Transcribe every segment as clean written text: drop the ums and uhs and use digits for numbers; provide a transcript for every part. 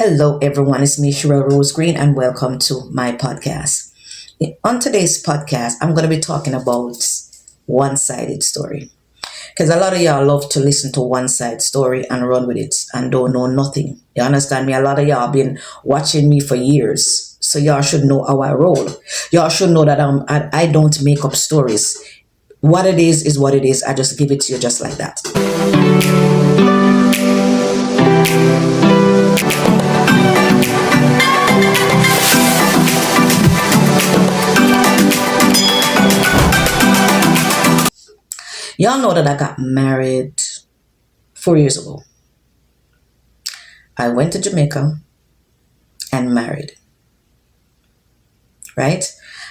Hello, everyone. It's me, Sherelle Rose Green, and welcome to my podcast. On today's podcast, I'm going to be talking about one-sided story because a lot of y'all love to listen to one-side story and run with it and don't know nothing. You understand me? A lot of y'all been watching me for years, so y'all should know how I roll. Y'all should know that I don't make up stories. What it is what it is. I just give it to you just like that. Y'all know that I got married 4 years ago. I went to Jamaica and married, right?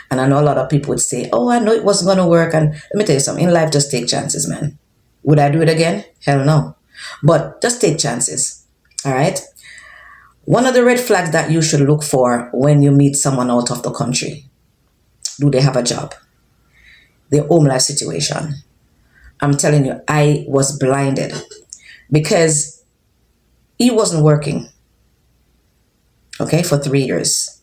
And I know a lot of people would say, oh, I know it wasn't going to work. And let me tell you something, in life, just take chances, man. Would I do it again? Hell no. But just take chances, all right? One of the red flags that you should look for when you meet someone out of the country, do they have a job? Their home life situation. I'm telling you, I was blinded because he wasn't working, okay, for 3 years.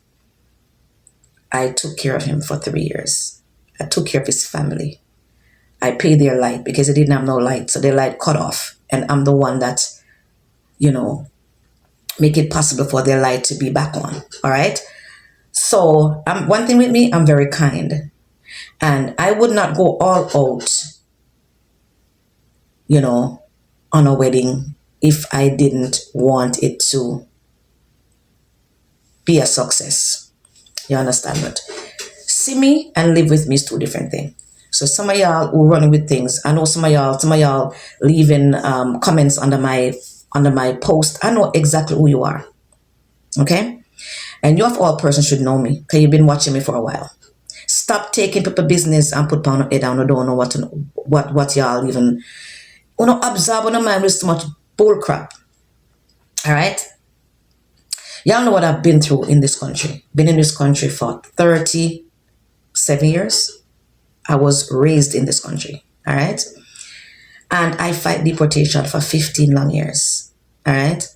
I took care of him for 3 years. I took care of his family. I paid their light because they didn't have no light, so their light cut off. And I'm the one that, make it possible for their light to be back on, all right? So one thing with me, I'm very kind. And I would not go all out, on a wedding if I didn't want it to be a success. You understand? But see me and live with me is two different things. So some of y'all who running with things, I know some of y'all leaving comments under my post. I know exactly who you are. Okay? And you of all persons should know me because you've been watching me for a while. Stop taking people business and put pound it down. I don't know what y'all even absorb on the mind with so much bull crap. All right? Y'all know what I've been through in this country. Been in this country for 37 years. I was raised in this country. All right? And I fight deportation for 15 long years. All right?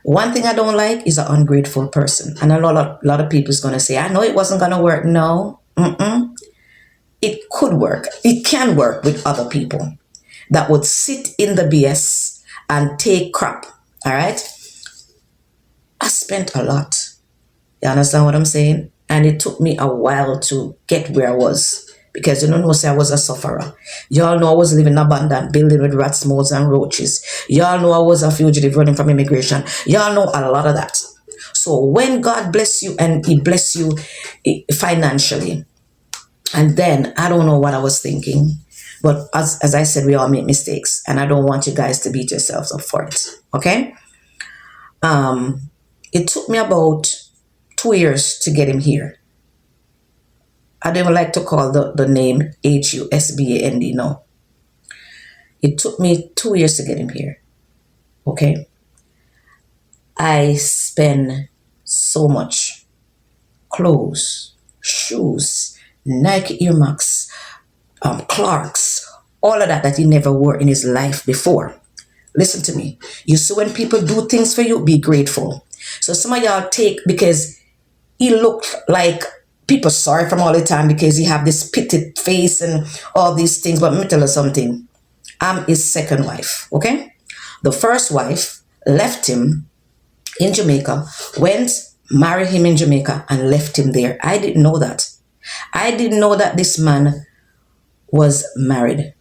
One thing I don't like is an ungrateful person. And I know a lot of people is going to say, I know it wasn't going to work. No. It could work. It can work with other people that would sit in the BS and take crap. All right? I spent a lot. You understand what I'm saying? And it took me a while to get where I was. Because you don't know, say I was a sufferer. Y'all know I was living in an abandoned building with rats, moles, and roaches. Y'all know I was a fugitive running from immigration. Y'all know a lot of that. So when God bless you and He bless you financially, and then I don't know what I was thinking. But as I said, we all make mistakes. And I don't want you guys to beat yourselves up for it. Okay? It took me about 2 years to get him here. I don't even like to call the name HUSBAND. No. It took me 2 years to get him here. Okay? I spend so much. Clothes, shoes, Nike Air Max, Clarks, all of that he never wore in his life before. Listen to me. You see, when people do things for you, be grateful. So some of y'all take because he looked like people sorry for him all the time because he have this pitted face and all these things. But let me tell you something. I'm his second wife, okay? The first wife left him in Jamaica, went, married him in Jamaica, and left him there. I didn't know that. I didn't know that this man was married.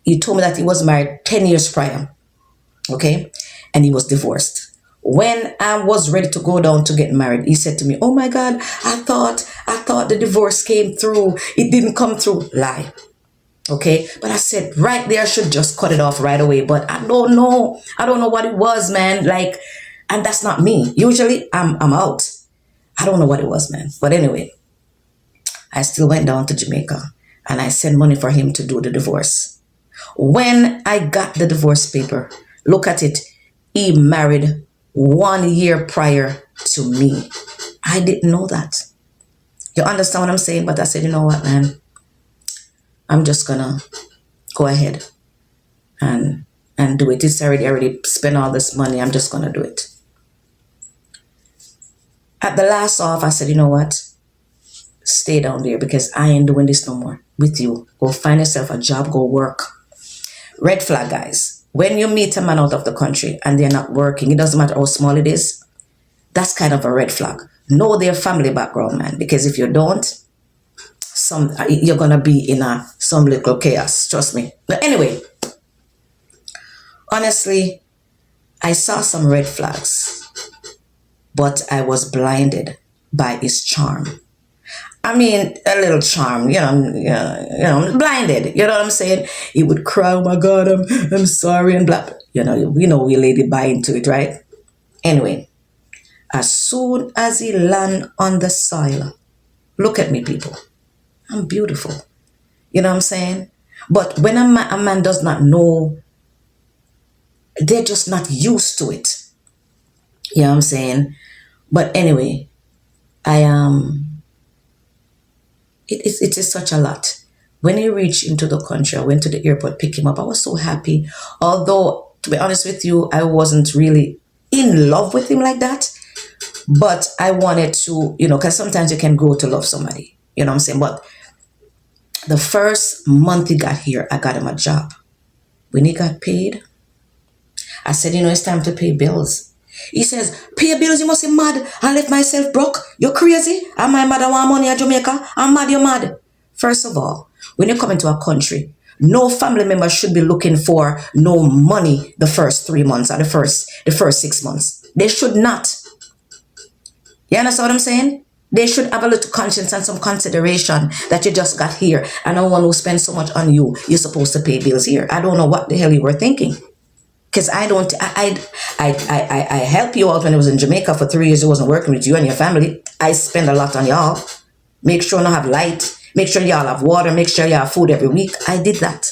He told me that he was married 10 years prior, okay? And he was divorced. When I was ready to go down to get married, he said to me, oh my God, I thought the divorce came through. It didn't come through. Lie. Okay? But I said, right there, I should just cut it off right away. But I don't know. I don't know what it was, man. And that's not me. Usually I'm out. I don't know what it was, man. But anyway, I still went down to Jamaica and I sent money for him to do the divorce. When I got the divorce paper, look at it. He married 1 year prior to me. I didn't know that. You understand what I'm saying? But I said, you know what, man? I'm just gonna go ahead and do it. It's already spent all this money. I'm just gonna do it. At the last off, I said, you know what? Stay down there because I ain't doing this no more with you. Go find yourself a job, go work. Red flag, guys. When you meet a man out of the country and they're not working, it doesn't matter how small it is, that's kind of a red flag. Know their family background, man, because if you don't, you're gonna be in some little chaos. Trust me. But anyway, honestly, I saw some red flags, but I was blinded by his charm. I mean, a little charm, blinded. You know what I'm saying? He would cry, "Oh my God, I'm sorry," and blah. We lady buy into it, right? Anyway, as soon as he land on the soil, look at me, people. I'm beautiful. You know what I'm saying? But when a man does not know, they're just not used to it. You know what I'm saying? But anyway, it is such a lot. When he reached into the country, I went to the airport, pick him up. I was so happy. Although, to be honest with you, I wasn't really in love with him like that. But I wanted to, because sometimes you can grow to love somebody. You know what I'm saying? But the first month he got here, I got him a job. When he got paid, I said, it's time to pay bills. He says, "Pay bills, you must be mad. I left myself broke. You're crazy. And my mother want money at Jamaica. I'm mad, you're mad." First of all, when you come into a country, no family member should be looking for no money the first 3 months or the first 6 months. They should not. You understand what I'm saying? They should have a little conscience and some consideration that you just got here and no one will spend so much on you. You're supposed to pay bills here. I don't know what the hell you were thinking. Because I helped you out when I was in Jamaica for 3 years. I wasn't working with you and your family. I spend a lot on y'all. Make sure you have light. Make sure y'all have water. Make sure you have food every week. I did that.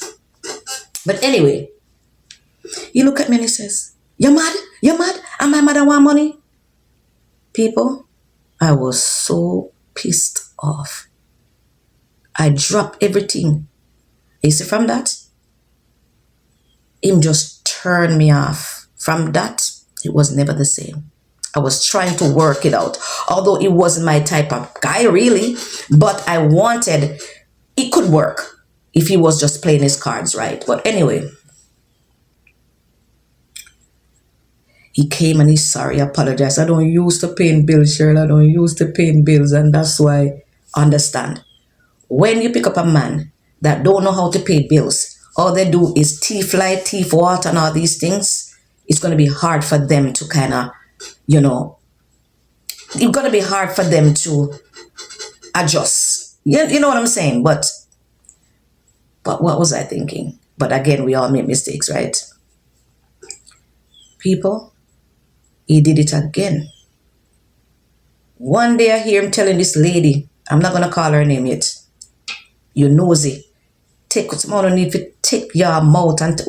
But anyway, he looked at me and he says, "You're mad? You're mad? And my mother want money?" People, I was so pissed off. I dropped everything. You see, from that, him just turned me off. From that, it was never the same. I was trying to work it out. Although it wasn't my type of guy, really. But I wanted, it could work if he was just playing his cards right. But anyway, he came and he's sorry, apologized. "I don't used to paying bills, Cheryl. I don't used to paying bills." And that's why, understand. When you pick up a man that don't know how to pay bills, all they do is thief light, thief water, and all these things, it's going to be hard for them to kind of, it's going to be hard for them to adjust. You know what I'm saying? But what was I thinking? But again, we all make mistakes, right? People, he did it again. One day I hear him telling this lady, I'm not going to call her name yet, "You nosy. Take some more need to take your mouth and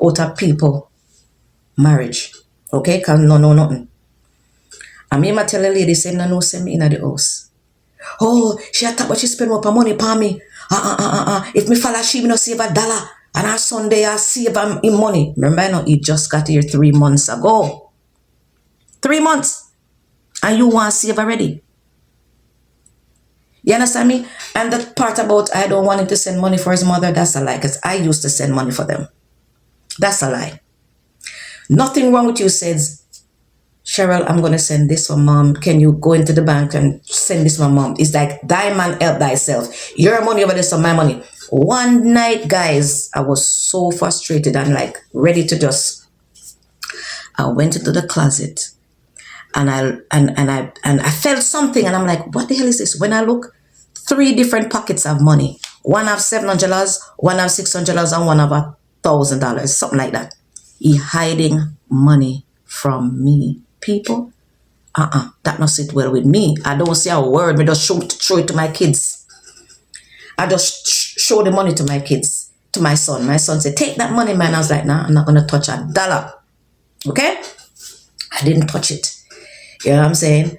out of people marriage." Okay? Because no, nothing. I mean, I tell a lady, say, "No, send me in the house." "Oh, she attack but she spend up her money for me. If me follow she, me no save $1. And her Sunday, I save him money." Remember, I know he just got here 3 months ago. 3 months. And you want to save already. You understand me? And the part about I don't want him to send money for his mother, that's a lie. Because I used to send money for them. That's a lie. Nothing wrong with you says, "Cheryl, I'm going to send this for mom. Can you go into the bank and send this for mom?" It's like, thy man help thyself. Your money over there, so my money. One night, guys, I was so frustrated and like ready to just, I went into the closet and I felt something and I'm like, what the hell is this? When I look, 3 different pockets of money. One have $700, one have $600, and one have $1,000, something like that. He hiding money from me. People, that not sit well with me. I don't say a word. Me just show it to my kids. I just show the money to my kids, to my son. My son said, "Take that money, man." I was like, "Nah, I'm not going to touch $1. Okay? I didn't touch it. You know what I'm saying?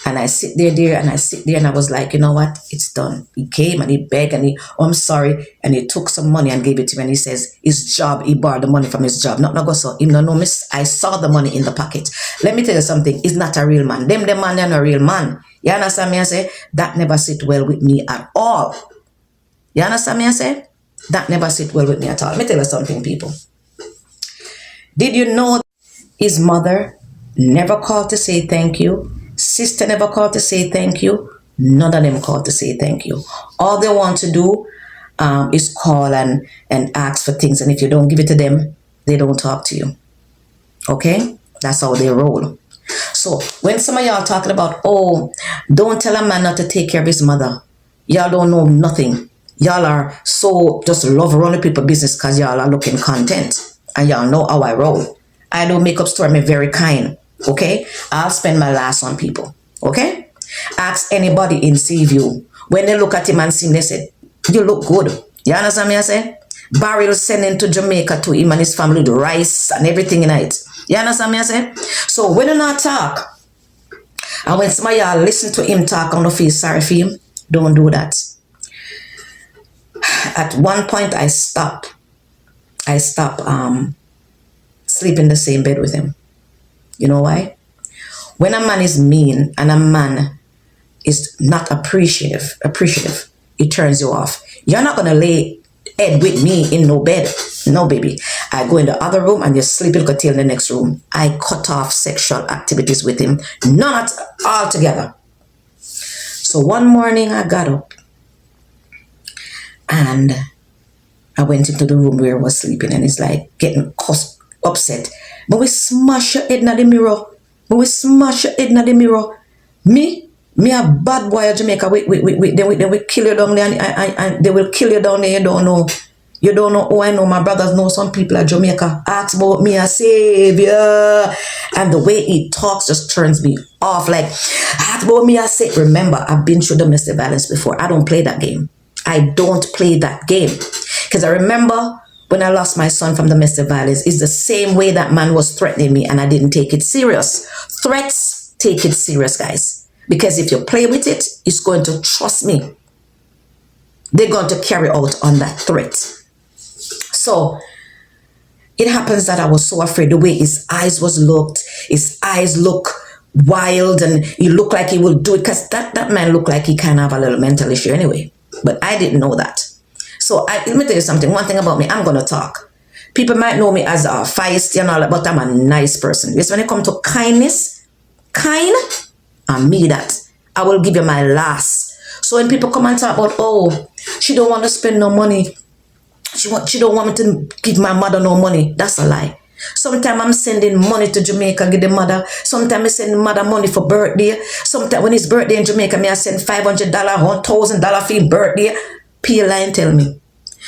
And I sit there, and I sit there, and I was like, you know what? It's done. He came and he begged and oh, I'm sorry. And he took some money and gave it to me. And he says his job, he borrowed the money from his job. Not go so. Him no, miss. I saw the money in the pocket. Let me tell you something. He's not a real man. Them man, they're not a real man. You understand me? I say that never sit well with me at all. You understand me? I say that never sit well with me at all. Let me tell you something, people. Did you know his mother never called to say thank you? Sister never called to say thank you. None of them called to say thank you. All they want to do is call and ask for things. And if you don't give it to them, they don't talk to you. Okay? That's how they roll. So when some of y'all talking about, oh, don't tell a man not to take care of his mother. Y'all don't know nothing. Y'all are so just love running people business because y'all are looking content. And y'all know how I roll. I don't make up story. I'm very kind. Okay? I'll spend my last on people. Okay? Ask anybody in Seaview. When they look at him and see him, they say, you look good. You understand me I say? Barry was sending to Jamaica to him and his family with rice and everything in it. You understand me I say? So when you not talk, and when some of y'all listen to him talk and don't feel sorry for him, don't do that. At one point I stopped sleep in the same bed with him. You know why? When a man is mean and a man is not appreciative, it turns you off. You're not gonna lay head with me in no bed. No, baby. I go in the other room and you sleep in the next room. I cut off sexual activities with him. Not all together. So one morning I got up and I went into the room where I was sleeping, and he's like getting upset. But we smash your head in the mirror. Me a bad boy of Jamaica. Then we kill you down there, and they will kill you down there. You don't know who I know. My brothers know some people at Jamaica. Ask about me a savior. And the way he talks just turns me off. Like, ask about me a savior. Remember, I've been through domestic violence before. I don't play that game. Because I remember when I lost my son from domestic violence, it's the same way that man was threatening me and I didn't take it serious. Threats, take it serious, guys. Because if you play with it, it's going to, trust me, they're going to carry out on that threat. So it happens that I was so afraid the way his eyes look wild, and he looked like he will do it, because that man looked like he kind of have a little mental issue anyway. But I didn't know that. So let me tell you something. One thing about me, I'm going to talk. People might know me as a feisty and all that, but I'm a nice person. Yes, when it comes to kindness, I mean that. I will give you my last. So when people come and talk about, oh, she don't want to spend no money. She don't want me to give my mother no money. That's a lie. Sometimes I'm sending money to Jamaica, give the mother. Sometimes I send mother money for birthday. Sometimes when it's birthday in Jamaica, I send $500, $1,000 for his birthday. Pay a line tell me.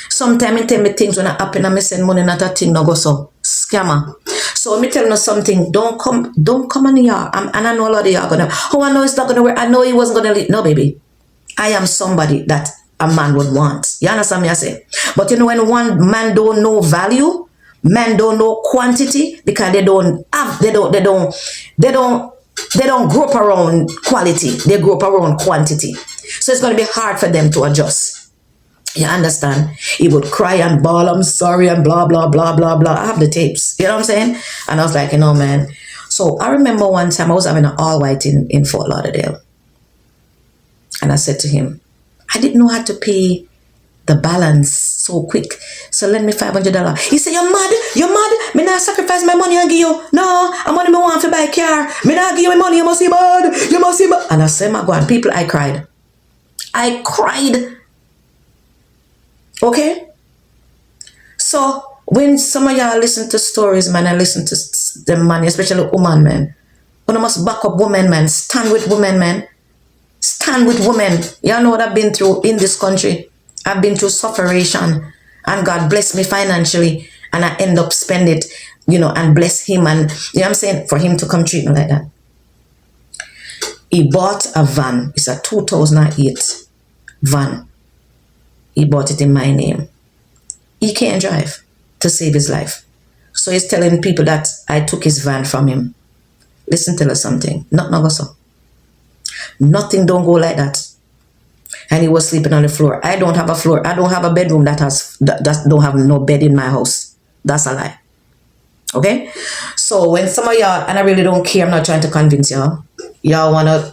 Sometimes he tell me things when I happen and I send money, not a thing no go so. Scammer. So let me tell you something. Don't come in here. And I know a lot of y'all gonna, oh, I know it's not gonna work. I know he wasn't gonna leave. No, baby. I am somebody that a man would want. You understand me I say? But you know, when one man don't know value, men don't know quantity, because they don't grow up around quality. They grow up around quantity. So it's going to be hard for them to adjust. You understand? He would cry and bawl, I'm sorry, and blah, blah, blah, blah, blah. I have the tapes. You know what I'm saying? And I was like, you know, man. So I remember one time I was having an all-white in Fort Lauderdale. And I said to him, I didn't know how to pay the balance so quick. So lend me $500. He said, you're mad. Me not sacrifice my money and give you. No, I'm money me want to buy a car. Me not give you my money. You must be bad. And I said, my God, people, I cried. Okay? So when some of y'all listen to stories, man, I listen to them, man, especially women, man. When I must back up women, man. Stand with women, man. Stand with women. Y'all know what I've been through in this country. I've been through sufferation, and God bless me financially, and I end up spend it, and bless him, and you know what I'm saying, for him to come treat me like that. He bought a van. It's a 2008 van. He bought it in my name. He can't drive to save his life. So he's telling people that I took his van from him. Listen, tell us something. Not so. Nothing don't go like that. And he was sleeping on the floor. I don't have a floor. I don't have a bedroom that don't have no bed in my house. That's a lie. Okay? So when some of y'all, and I really don't care, I'm not trying to convince y'all.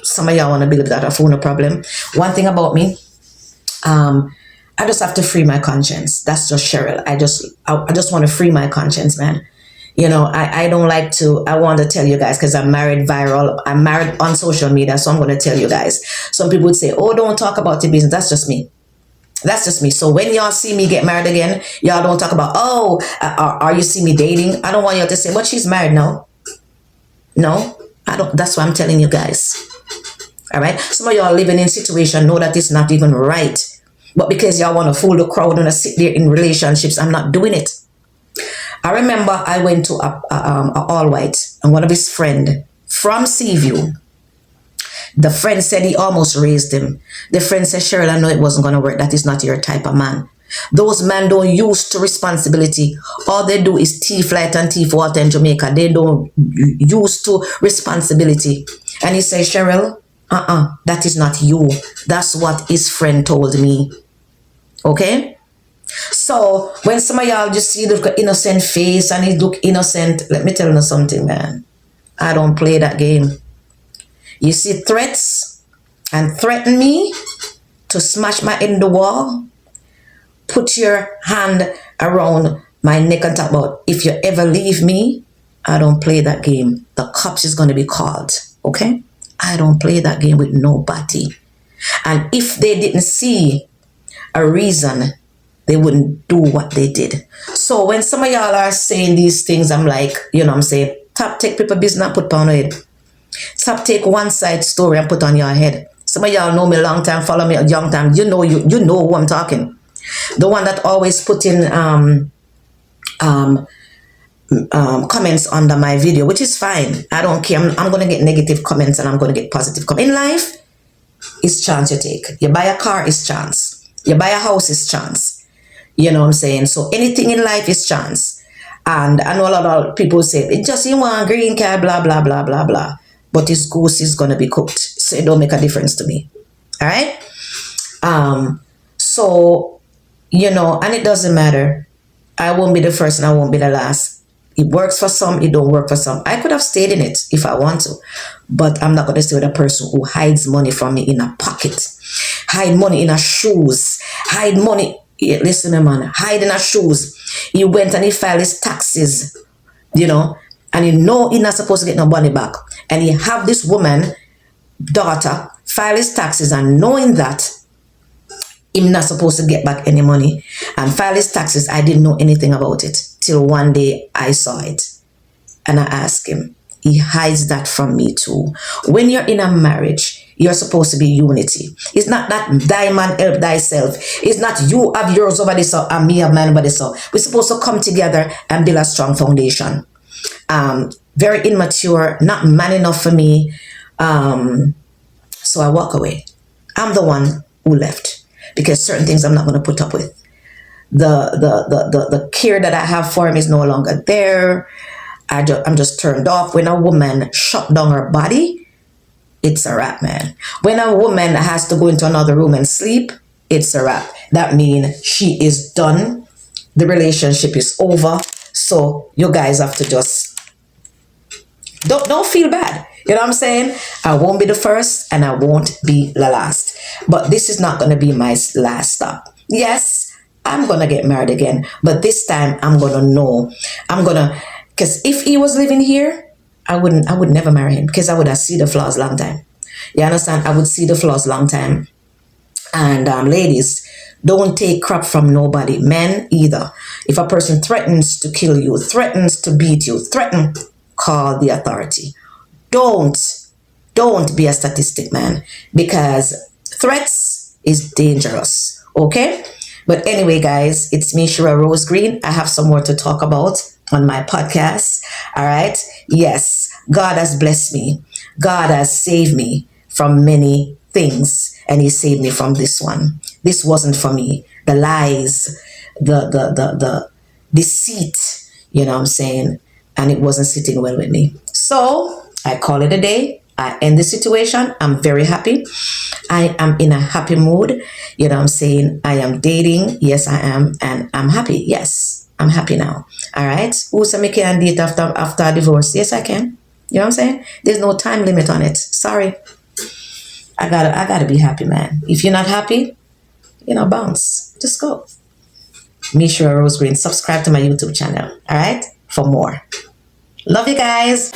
Some of y'all wanna believe that I phone a problem. One thing about me, I just have to free my conscience. That's just Cheryl. I just want to free my conscience, man. I don't like to, I want to tell you guys, because I'm married on social media, so I'm going to tell you guys. Some people would say, oh, don't talk about your business. That's just me. That's just me. So when y'all see me get married again, y'all don't talk about, are you see me dating? I don't want y'all to say, but she's married now. No, I don't. That's what I'm telling you guys. All right. Some of y'all living in situation know that it's not even right. But because y'all want to fool the crowd and sit there in relationships, I'm not doing it. I remember I went to a all white, and one of his friend from Seaview, the friend said he almost raised him. The friend said, Cheryl, I know it wasn't going to work. That is not your type of man. Those men don't use to responsibility. All they do is thief light and thief water in Jamaica. They don't use to responsibility. And he said, Cheryl, that is not you. That's what his friend told me. Okay? So when some of y'all just see the innocent face and he look innocent, let me tell you something, man. I don't play that game. You see threats and threaten me to smash my head in the wall. Put your hand around my neck and talk about, if you ever leave me, I don't play that game. The cops is going to be called. Okay? I don't play that game with nobody. And if they didn't see a reason, they wouldn't do what they did. So when some of y'all are saying these things, I'm like, I'm saying, stop take people business and put on your head. Stop take one side story and put on your head. Some of y'all know me a long time, follow me a young time. You know who I'm talking. The one that always put in comments under my video, which is fine. I don't care. I'm going to get negative comments and I'm going to get positive comments. In life, it's chance you take. You buy a car, it's chance. You buy a house, it's chance. You know what I'm saying? So anything in life is chance. And I know a lot of people say, it just you want a green card, blah, blah, blah, blah, blah. But this goose is going to be cooked. So it don't make a difference to me. All right? So, and it doesn't matter. I won't be the first and I won't be the last. It works for some, it don't work for some. I could have stayed in it if I want to. But I'm not going to stay with a person who hides money from me in a pocket. Hide money in her shoes. Hide money. Listen, man. Hide in her shoes. He went and he filed his taxes, and he's not supposed to get no money back. And he have this woman, daughter, file his taxes, and knowing that he's not supposed to get back any money and file his taxes, I didn't know anything about it till one day I saw it. And I asked him. He hides that from me too. When you're in a marriage, you're supposed to be unity. It's not that thy man help thyself. It's not you have yours over this and me have mine over this. We're supposed to come together and build a strong foundation. Very immature, not man enough for me. So I walk away. I'm the one who left because certain things I'm not going to put up with. The care that I have for him is no longer there. I'm just turned off. When a woman shut down her body, it's a wrap, man. When a woman has to go into another room and sleep, it's a wrap. That means she is done. The relationship is over. So you guys have to just don't feel bad. You know what I'm saying? I won't be the first and I won't be the last. But this is not going to be my last stop. Yes, I'm going to get married again. But this time I'm going to know. Because if he was living here, I would never marry him because I would have seen the flaws long time. You understand? I would see the flaws long time. And ladies, don't take crap from nobody. Men either. If a person threatens to kill you, threatens to beat you, call the authority. Don't be a statistic, man, because threats is dangerous. Okay? But anyway, guys, it's me, Shira Rose Green. I have some more to talk about on my podcast. All right. Yes, God has blessed me. God has saved me from many things, and he saved me from this one. This wasn't for me. The lies, the deceit, you know what I'm saying? And it wasn't sitting well with me. So I call it a day. I end the situation. I'm very happy. I am in a happy mood. You know what I'm saying? I am dating. Yes, I am. And I'm happy. Yes, I'm happy now. All right. Who said me can date after a divorce? Yes, I can. You know what I'm saying? There's no time limit on it. Sorry. I gotta be happy, man. If you're not happy, bounce. Just go. Me sure Rose Green. Subscribe to my YouTube channel. All right? For more. Love you guys.